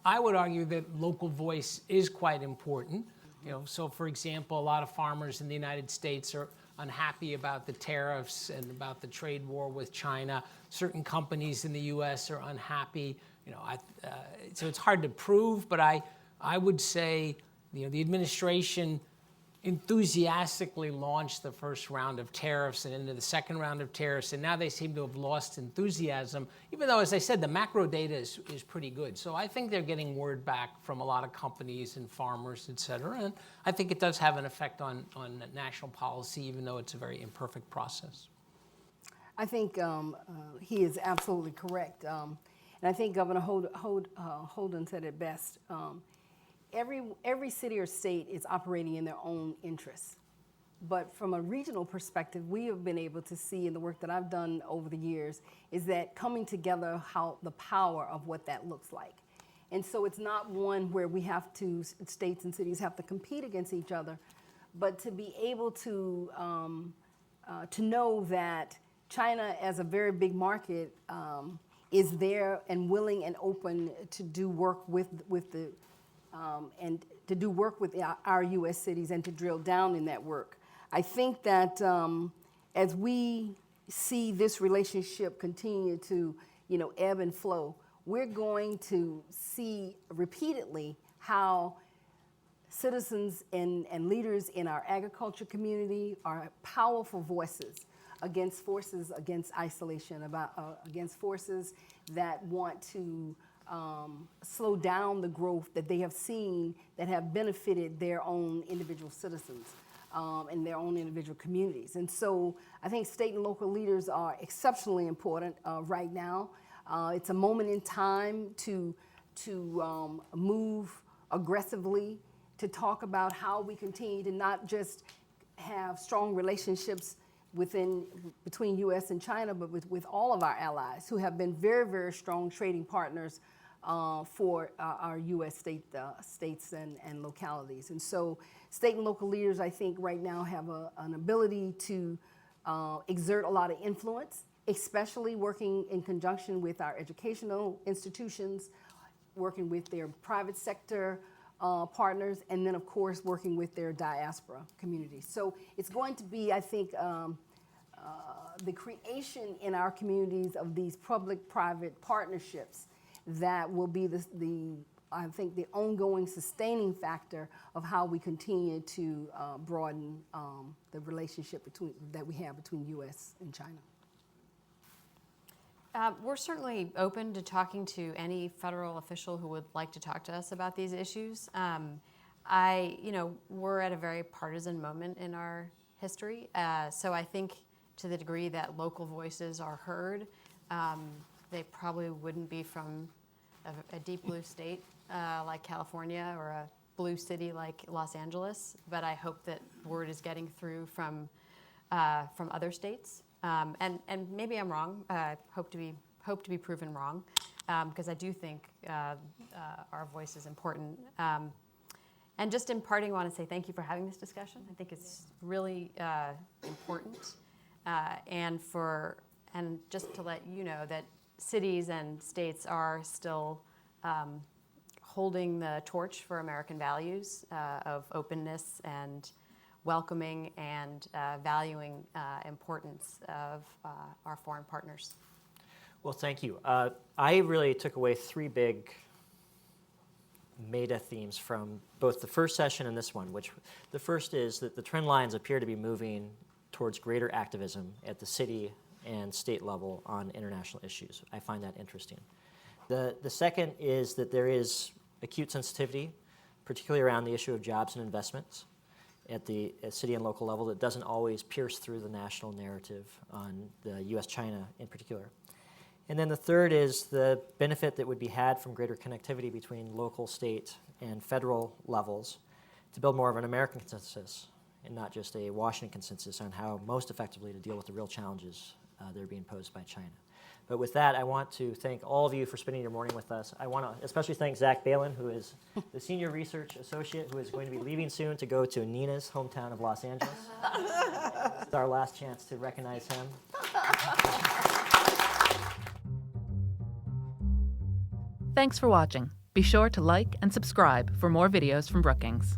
I would argue that local voice is quite important. So for example, a lot of farmers in the United States are unhappy about the tariffs and about the trade war with China. Certain companies in the U.S. are unhappy. So it's hard to prove, but I would say the administration enthusiastically launched the first round of tariffs and into the second round of tariffs, and now they seem to have lost enthusiasm, even though, as I said, the macro data is pretty good. So I think they're getting word back from a lot of companies and farmers, et cetera, and I think it does have an effect on national policy, even though it's a very imperfect process. I think he is absolutely correct. And I think Governor Holden said it best. Every city or state is operating in their own interests. But from a regional perspective, we have been able to see in the work that I've done over the years is that coming together, how the power of what that looks like. And so it's not one where we have to, states and cities have to compete against each other, but to be able to know that China, as a very big market, is there and willing and open to do work with the and to do work with our U.S. cities and to drill down in that work. I think that as we see this relationship continue to, ebb and flow, we're going to see repeatedly how citizens and leaders in our agriculture community are powerful voices against forces against isolation, against forces that want to slow down the growth that they have seen that have benefited their own individual citizens and their own individual communities. And so I think state and local leaders are exceptionally important right now. It's a moment in time to move aggressively, to talk about how we continue to not just have strong relationships between U.S. and China, but with all of our allies who have been very, very strong trading partners for our U.S. states and localities. And so state and local leaders, I think, right now have an ability to exert a lot of influence, especially working in conjunction with our educational institutions, working with their private sector partners, and then, of course, working with their diaspora communities. So it's going to be, I think, the creation in our communities of these public-private partnerships that will be I think the ongoing sustaining factor of how we continue to broaden the relationship that we have between U.S. and China. We're certainly open to talking to any federal official who would like to talk to us about these issues. We're at a very partisan moment in our history, so I think to the degree that local voices are heard, they probably wouldn't be from a deep blue state like California or a blue city like Los Angeles, but I hope that word is getting through from other states. And maybe I'm wrong. I hope to be proven wrong, because I do think our voice is important. And just in parting, I want to say thank you for having this discussion. I think it's really important, and just to let you know that cities and states are still holding the torch for American values of openness and welcoming and valuing importance of our foreign partners. Well, thank you. I really took away three big meta themes from both the first session and this one, which the first is that the trend lines appear to be moving towards greater activism at the city and state level on international issues. I find that interesting. The second is that there is acute sensitivity, particularly around the issue of jobs and investments at the city and local level, that doesn't always pierce through the national narrative on the U.S.-China in particular. And then the third is the benefit that would be had from greater connectivity between local, state, and federal levels to build more of an American consensus and not just a Washington consensus on how most effectively to deal with the real challenges that are being posed by China. But with that, I want to thank all of you for spending your morning with us. I want to especially thank Zach Balin, who is the Senior Research Associate, who is going to be leaving soon to go to Nina's hometown of Los Angeles. It's our last chance to recognize him. Thanks for watching. Be sure to like and subscribe for more videos from Brookings.